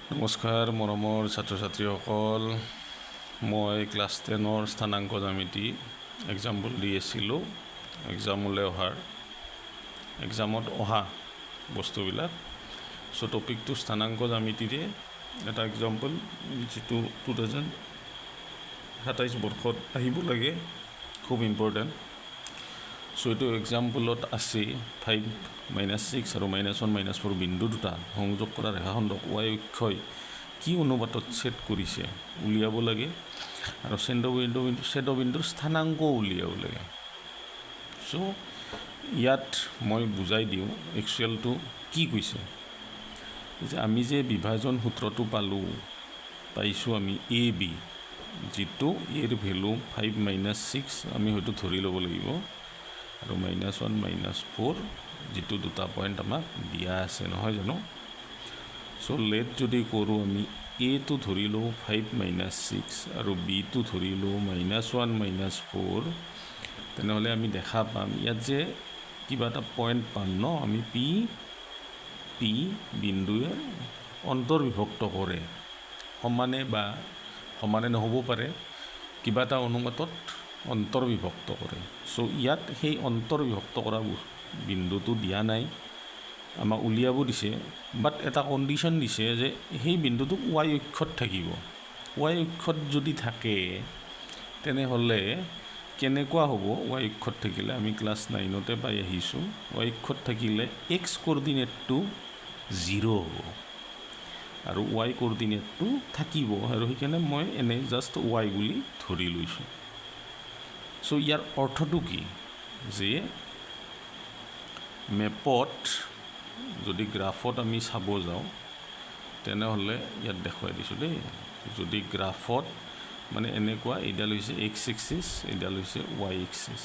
নমস্কাৰ মৰমৰ ছাত্ৰ ছাত্ৰীসকল, মই ক্লাছ 10ৰ স্থানাংক জ্যামিতি এক্সাম্পল দি আছিলোঁ। এক্সামত অহা বস্তুবিলাক। চ' টপিকটো স্থানাংক জ্যামিতিৰে এটা এক্সাম্পল, যিটো 2027 বৰ্ষত আহিব লাগে, খুব ইম্পৰ্টেণ্ট। চ' এইটো এক্সাম্পলত আছে 5 - 6 আৰু -1 -4 বিন্দু দুটা সংযোগ কৰা ৰেখাখণ্ডক y অক্ষই কি অনুপাতত ছেদ কৰিছে উলিয়াব লাগে, আৰু ছেদবিন্দুৰ স্থানাংক উলিয়াব লাগে। চ' ইয়াত মই বুজাই দিওঁ একচুৱেলটো কি কৈছে। যে আমি যে বিভাজন সূত্ৰটো পাইছোঁ আমি AB, যিটো এৰ ভেলু 5 - 6 আমি হয়তো ধৰি ল'ব লাগিব, আৰু -1 -4 যিটো দুটা পইণ্ট আমাক দিয়া আছে, নহয় জানো। চ' লেট যদি কৰোঁ আমি এটো ধৰি লওঁ 5 - 6 আৰু বিটো ধৰি লওঁ -1 -4, তেনেহ'লে আমি দেখা পাম ইয়াত যে কিবা এটা পইণ্ট পাম ন, আমি পি বিন্দুৱে অন্তৰ্বিভক্ত কৰে, সমানে নহ'ব পাৰে, কিবা এটা অনুপাতত অন্তৰ্বিভক্ত কৰে। চ' ইয়াত সেই অন্তৰ্বিভক্ত কৰা বিন্দুটো দিয়া নাই, আমাক উলিয়াব দিছে, বাট এটা কণ্ডিশ্যন দিছে যে সেই বিন্দুটো y অক্ষত থাকিব। y অক্ষত যদি থাকে তেনেহ'লে কেনেকুৱা হ'ব? y অক্ষত থাকিলে আমি ক্লাছ 9তে পাই আহিছোঁ, y অক্ষত থাকিলে x কোঅৰ্ডিনেটটো 0 হ'ব আৰু y কোঅৰ্ডিনেটটো থাকিব, আৰু সেইকাৰণে মই এনে জাষ্ট y বুলি ধৰি লৈছোঁ। চ' ইয়াৰ অৰ্থটো কি? যে মেপত যদি গ্ৰাফত আমি চাব যাওঁ, তেনেহ'লে ইয়াত দেখুৱাই দিছোঁ দেই। যদি গ্ৰাফত মানে এনেকুৱা, এইডাল হৈছে x এক্সিছ, এইডাল হৈছে y এক্সিছ।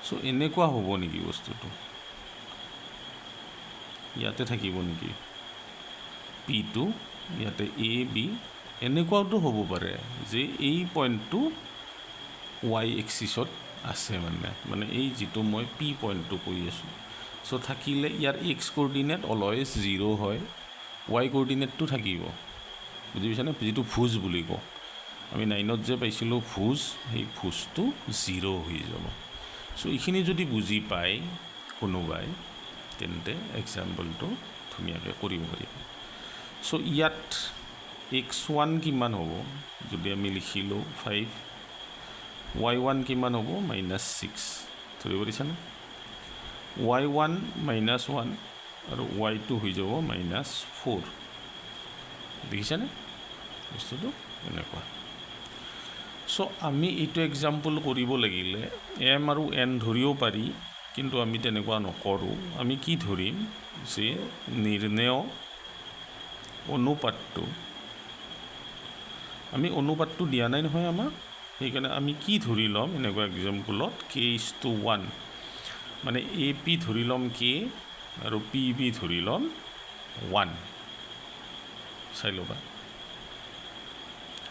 চ' এনেকুৱা হ'ব নেকি বস্তুটো? ইয়াতে থাকিব নেকি পিটো, ইয়াতে AB, এনেকুৱাওতো হ'ব পাৰে যে এই পইণ্টটো y এক্সিছত আছে, মানে এই যিটো মই P পইণ্টটো কৈ আছোঁ। চ' থাকিলে ইয়াৰ x কোঅৰ্ডিনেট অলৱেজ 0 হয়, y কোঅৰ্ডিনেটটো থাকিব, বুজি পাইছানে? যিটো ভুজ বুলি কওঁ আমি 9ত যে পাইছিলোঁ ভুজ, সেই ভুজটো 0 হৈ যাব। চ' এইখিনি যদি বুজি পায় কোনোবাই, তেন্তে এক্সাম্পলটো ধুনীয়াকৈ কৰিব পাৰিব। চ' ইয়াত x1 কিমান হ'ব? যদি আমি লিখিলোঁ 5, y1 কিমান হ'ব? -6, ধৰিব পাৰিছানে? y1 -1 আৰু y2 হৈ যাব -4, দেখিছেনে বস্তুটো? এনেকুৱা। চ' আমি এইটো এক্সাম্পল কৰিব লাগিলে m আৰু n ধৰিব পাৰি, কিন্তু আমি তেনেকুৱা নকৰোঁ। আমি কি ধৰিম? যে নিৰ্ণেয় অনুপাতটো দিয়া নাই নহয় আমাক, সেইকাৰণে আমি কি ধৰি ল'ম এনেকুৱা এক্সাম্পলত? k:1, মানে AP ধৰি ল'ম k আৰু PB ধৰি ল'ম 1। চাই ল'বা,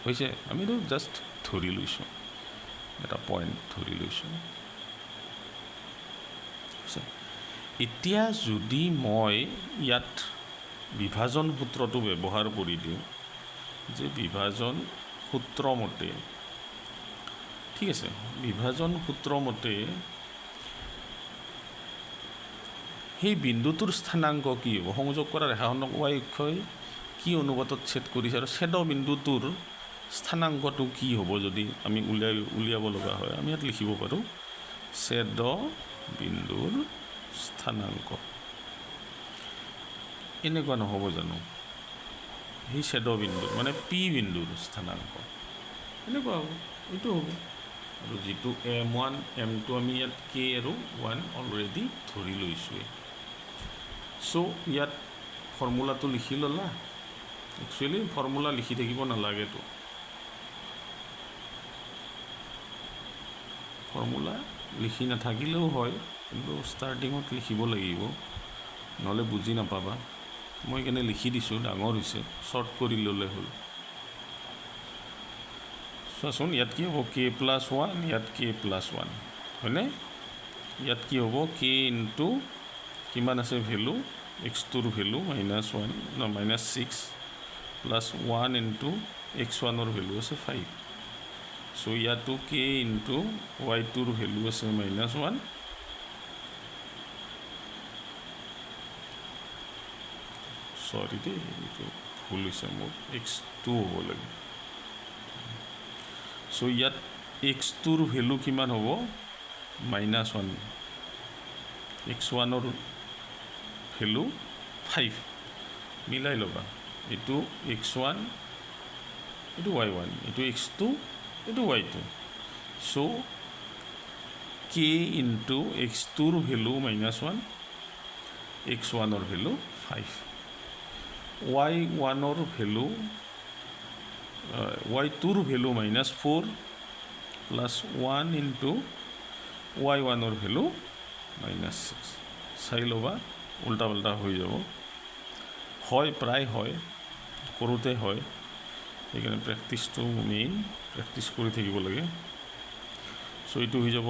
হৈছে? আমিতো জাষ্ট ধৰি লৈছোঁ, এটা পইণ্ট ধৰি লৈছোঁ। এতিয়া যদি মই ইয়াত বিভাজন সূত্ৰটো ব্যৱহাৰ কৰি দিওঁ, যে বিভাজন সূত্ৰমতে, ঠিক আছে, বিভাজন সূত্ৰমতে সেই বিন্দুটোৰ স্থানাংক কি হ'ব? সংযোগ কৰা ৰেখাখণ্ডক y অক্ষই কি অনুপাতত ছেদ কৰিছে, আৰু ছেদ বিন্দুটোৰ স্থানাংকটো কি হ'ব? যদি আমি উলিয়াব লগা হয়, আমি ইয়াত লিখিব পাৰোঁ ছেদ বিন্দুৰ স্থানাংক। এনেকুৱা নহ'ব জানো? সেই ছেদ বিন্দুৰ মানে P বিন্দুৰ স্থানাংক এনেকুৱা হ'ব, এইটো হ'ব। আৰু যিটো m1 m2 আমি ইয়াত k আৰু 1 অলৰেডি ধৰি লৈছোঁৱেই। চ' ইয়াত ফৰ্মুলাটো লিখি ল'লা। একচুৱেলি ফৰ্মুলা লিখি থাকিব নালাগেতো, ফৰ্মুলা লিখি নাথাকিলেও হয়, কিন্তু ষ্টাৰ্টিঙত লিখিব লাগিব, নহ'লে বুজি নাপাবা। মই কেনে লিখি দিছোঁ, ডাঙৰ হৈছে, শ্বৰ্ট কৰি ল'লে হ'ল। চোৱাচোন, ইয়াত কি হ'ব? k+1, ইয়াত k+1, হয়নে? ইয়াত কি হ'ব? k ইনটু কিমান আছে ভেলু? x2ৰ ভেলু -6, প্লাছ 1 ইনটু x1ৰ ভেলু আছে 5 চ' ইয়াতো k ইনটু y2ৰ ভেলু আছে -1 সৰি দেই এইটো ভুল হৈছে মোৰ x2 হ'ব লাগে চ' ইয়াত x2ৰ ভেলু কিমান হ'ব -1 x1ৰ ভেলু 5 মিলাই ল'বা এইটো x1 এইটো y1 এইটো x2 এইটো y2 চ' k ইনটু x2ৰ ভেলু -1 x1ৰ ভেলু 5 y1ৰ ভেলু y2ৰ ভেলু -4 প্লাছ 1 ইনটু y1ৰ ভেলু -6 চাই ল'বা উল্টা পাল্টা হৈ যাব হয় প্ৰায় হয় কৰোঁতে হয় সেইকাৰণে প্ৰেক্টিছটো মেইন প্ৰেক্টিছ কৰি থাকিব লাগে চ' এইটো হৈ যাব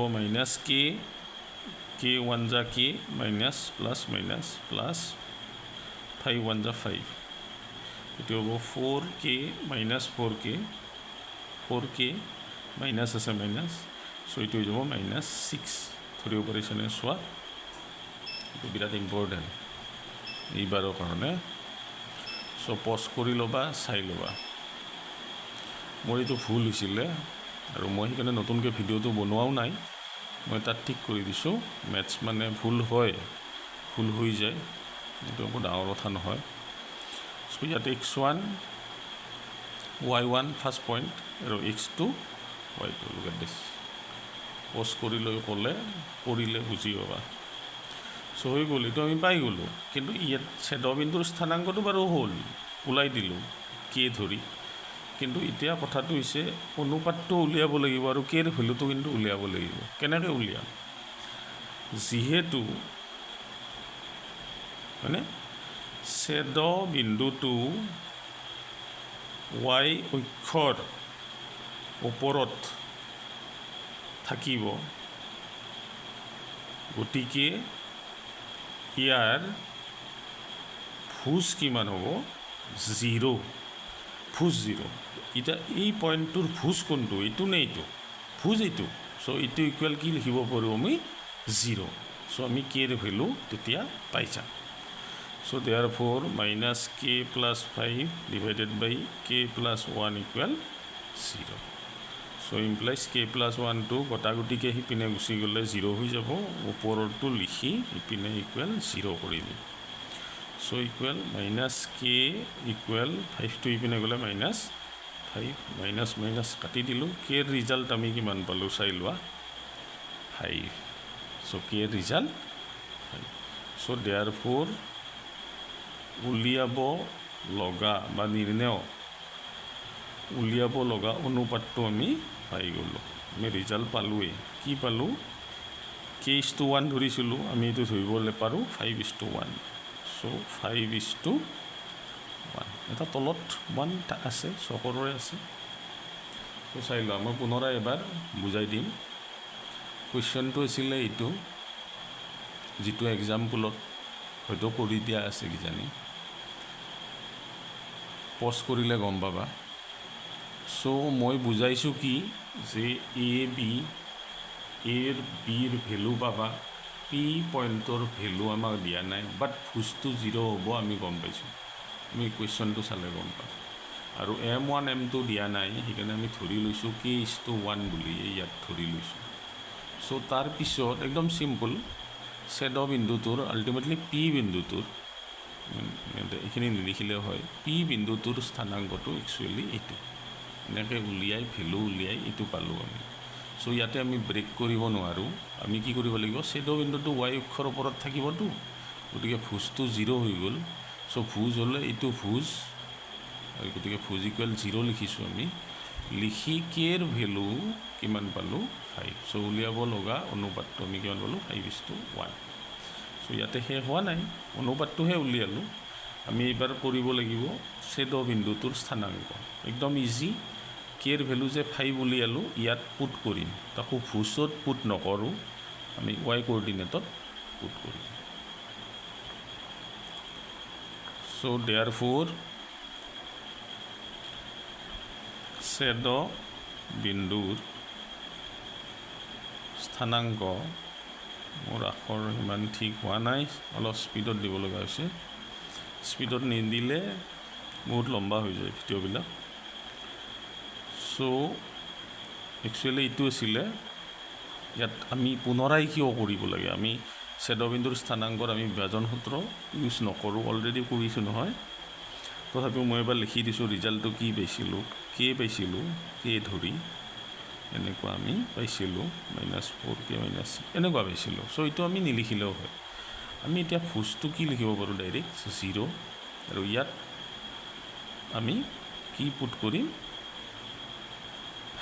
-k 1 যা k minus plus minus plus 5 1 যা 5 এইটো হ'ব 4k মাইনাছ 4k মাইনাছ আছে মাইনাছ চ' এইটো হৈ যাব -6 ধৰিব পাৰিছেনে চোৱা এইটো বিৰাট ইম্পৰ্টেণ্ট এইবাৰৰ কাৰণে চ' পজ কৰি ল'বা চাই ল'বা মোৰ এইটো ভুল হৈছিলে আৰু মই সেইকাৰণে নতুনকৈ ভিডিঅ'টো বনোৱাও নাই মই তাত ঠিক কৰি দিছোঁ মেথছ মানে ভুল হয় ভুল হৈ যায় এইটো একো ডাঙৰ কথা নহয় চ' ইয়াত x1 y1 ফাৰ্ষ্ট পইণ্ট আৰু x2 y2 look at this pause কৰি লৈ ক'লে কৰিলে বুজি পাবা চ' হৈ গ'ল এইটো আমি পাই গ'লোঁ কিন্তু ইয়াত ছেদবিন্দুৰ স্থানাংকটো বাৰু হ'ল ওলাই দিলোঁ কে ধৰি কিন্তু এতিয়া কথাটো হৈছে অনুপাতটো উলিয়াব লাগিব আৰু কেৰ ভেলুটো কিন্তু উলিয়াব লাগিব কেনেকৈ উলিয়াম যিহেতু মানে ছেদবিন্দুটো y অক্ষৰ ওপৰত থাকিব গতিকে ইয়াৰ ভুজ কিমান হ'ব 0 ভুজ 0 এতিয়া এই পইণ্টটোৰ ভুজ কোনটো এইটো নে এইটো ভুজ এইটো চ' এইটো ইকুৱেল কি লিখিব পাৰোঁ আমি 0 চ' আমি কেৰ ভেলু তেতিয়া পাই যাম so' therefore -k + 5 divided by k + 1 equal 0 so' implies k + 1টো গোটাগুটিকৈ সিপিনে গুচি গ'লে 0 হৈ যাব ওপৰৰটো লিখি ইপিনে ইকুৱেল 0 কৰিলোঁ চ' ইকুৱেল -k ইকুৱেল 5টো ইপিনে গ'লে -5 মাইনাছ কাটি দিলোঁ কেৰ ৰিজাল্ট আমি কিমান পালোঁ চাই লোৱা 5 চ' কেৰ ৰিজাল্ট 5 চ' দেয়াৰ ফ'ৰ উলিয়াব লগা বা নিৰ্ণয় উলিয়াব লগা অনুপাতটো আমি পাই গ'লোঁ আমি ৰিজাল্ট পালোঁৱেই কি পালোঁ k:1 ধৰিছিলোঁ আমি এইটো ধৰিবলৈ পাৰোঁ 5:1 চ' 5:1 এটা তলত 1 আছে চকৰৰে আছে চ' চাই লোৱা মই পুনৰাই এবাৰ বুজাই দিম কুৱেশ্যনটো আছিলে এইটো যিটো এক্সাম্পলত হয়তো কৰি দিয়া আছে কিজানি পজ কৰিলে গম পাবা চ' মই বুজাইছোঁ কি যে এৰ বিৰ ভেলু পাবা পি পইণ্টৰ ভেলু আমাক দিয়া নাই বাট ভুজটো 0 হ'ব আমি গম পাইছোঁ আমি কুৱেশ্যনটো চালে গম পাম আৰু m1 m2 দিয়া নাই সেইকাৰণে আমি ধৰি লৈছোঁ k:1 বুলি ইয়াত ধৰি লৈছোঁ চ' তাৰপিছত একদম চিম্পল ছেদবিন্দুটোৰ আল্টিমেটলি পি বিন্দুটোৰ এইখিনি নিলিখিলেও হয় পি বিন্দুটোৰ স্থানাংকটো একচুৱেলি এইটো এনেকৈ উলিয়াই ভেলু উলিয়াই এইটো পালোঁ আমি চ' ইয়াতে আমি ব্ৰেক কৰিব নোৱাৰোঁ আমি কি কৰিব লাগিব ছেদবিন্দুটো y অক্ষৰ ওপৰত থাকিবতো গতিকে ভুজটো 0 হৈ গ'ল চ' ভুজ হ'লে এইটো ভুজ গতিকে ভুজ ইকুৱেল 0 লিখিছোঁ আমি লিখি কেৰ ভেলু কিমান পালোঁ 5 চ' উলিয়াব লগা অনুপাতটো আমি কিমান পালোঁ 5:1 চ' ইয়াতে শেষ হোৱা নাই অনুপাতটোহে উলিয়ালোঁ আমি এইবাৰ কৰিব লাগিব ছেদবিন্দুটোৰ স্থানাংক একদম ইজি কেৰ ভেলু যে 5 উলিয়ালোঁ ইয়াত পুট কৰিম তাকো ভুজত পুট নকৰোঁ আমি y কোঅৰ্ডিনেটত পুট কৰিম চ' দেয়াৰ ফ'ৰ ছেদ বিন্দুৰ স্থানাংক মোৰ আখৰ ইমান ঠিক হোৱা নাই অলপ স্পীডত দিব লগা হৈছে স্পীডত নিদিলে বহুত লম্বা হৈ যায় ভিডিঅ'বিলাক চ' একচুৱেলি এইটো আছিলে ইয়াত আমি পুনৰাই কিয় কৰিব লাগে আমি ছেদবিন্দুৰ স্থানাংকৰ আমি বিভাজন সূত্ৰ ইউজ নকৰোঁ অলৰেডি কৰিছোঁ নহয় তথাপিও মই এবাৰ লিখি দিছোঁ ৰিজাল্টটো কি পাইছিলোঁ কে ধৰি এনেকুৱা আমি পাইছিলোঁ -4k - এনেকুৱা পাইছিলোঁ চ' এইটো আমি নিলিখিলেও হয় আমি এতিয়া ভোজটো কি লিখিব পাৰোঁ ডাইৰেক্ট 0 আৰু ইয়াত আমি কি পুট কৰিম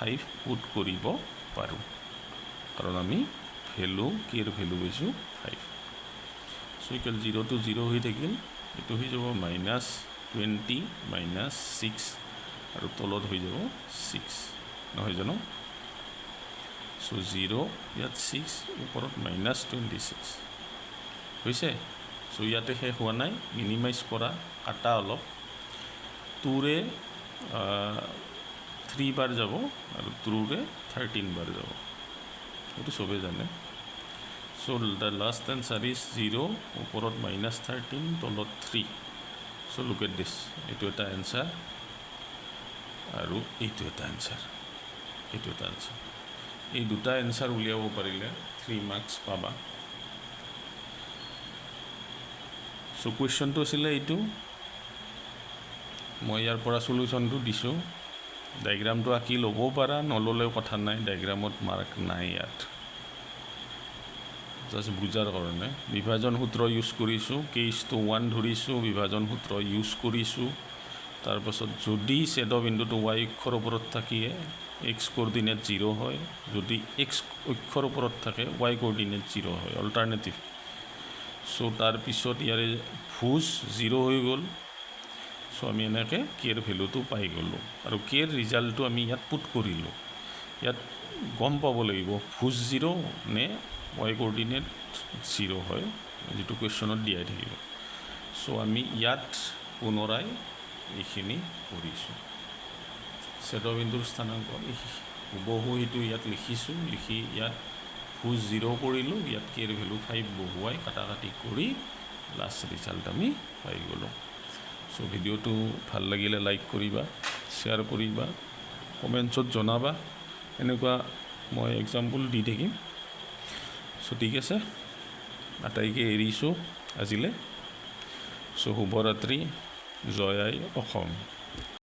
5 পুট কৰিব পাৰোঁ কাৰণ আমি কেৰ ভেলু পাইছোঁ 5 চ' ইকুৱেল 0 to 0 হৈ থাকিল এইটো হৈ যাব -20 -6 আৰু তলত হৈ যাব 6 নহয় জানো চ' 0 ইয়াত 6 ওপৰত -26 হৈছে চ' ইয়াতে শেষ হোৱা নাই মিনিমাইজ কৰা কাটা অলপ 2ৰে 3 বাৰ যাব আৰু 2ৰে 13 বাৰ যাব এইটো চবেই জানে চ' দ্য লাষ্ট এনচাৰ ইজ 0 ওপৰত -13 তলত 3 চ' লুক এট দিছ এইটো এটা এনচাৰ আৰু এইটো এটা এনচাৰ এই দুটা এনচাৰ উলিয়াব পাৰিলে 3 মাৰ্কছ পাবা চ' কুৱেশ্যনটো আছিলে এইটো মই ইয়াৰ পৰা চলিউশ্যনটো দিছোঁ ডায়েগ্ৰামটো আঁকি ল'বও পাৰা নল'লেও কথা নাই ডায়েগ্ৰামত মাৰ্ক নাই ইয়াত জাষ্ট বুজাৰ কাৰণে বিভাজন সূত্ৰ ইউজ কৰিছোঁ কেছটো 1 ধৰিছোঁ বিভাজন সূত্ৰ ইউজ কৰিছোঁ তাৰপাছত যদি ছেদবিন্দুটো y অক্ষৰ ওপৰত থাকিয়ে x কোঅৰ্ডিনেট 0 হয় যদি x অক্ষৰ ওপৰত থাকে y কোঅৰ্ডিনেট 0 হয় অল্টাৰনেটিভ চ' তাৰপিছত ইয়াৰে ভোজ 0 হৈ গ'ল চ' আমি এনেকৈ কেৰ ভেলুটো পাই গ'লোঁ আৰু কেৰ ৰিজাল্টটো আমি ইয়াত পুট কৰিলোঁ ইয়াত গম পাব লাগিব ভোজ 0 নে y কোঅৰ্ডিনেট 0 হয় যিটো কুৱেশ্যনত দিয়াই থাকিব চ' আমি ইয়াত পুনৰাই এইখিনি কৰিছোঁ ছেদবিন্দুৰ স্থানাংক হুবহু সেইটো ইয়াত লিখিছোঁ লিখি ইয়াত ভোজ 0 কৰিলোঁ ইয়াত কেৰ ভেলু 5 বহুৱাই কাটাকাটি কৰি লাষ্ট ৰিজাল্ট আমি পাই গ'লোঁ চ' ভিডিঅ'টো ভাল লাগিলে লাইক কৰিবা শ্বেয়াৰ কৰিবা কমেণ্টছত জনাবা এনেকুৱা মই এক্সাম্পল দি থাকিম চ' ঠিক আছে আটাইকে এৰিছোঁ আজিলৈ চ' শুভৰাত্ৰি জয় আই অসম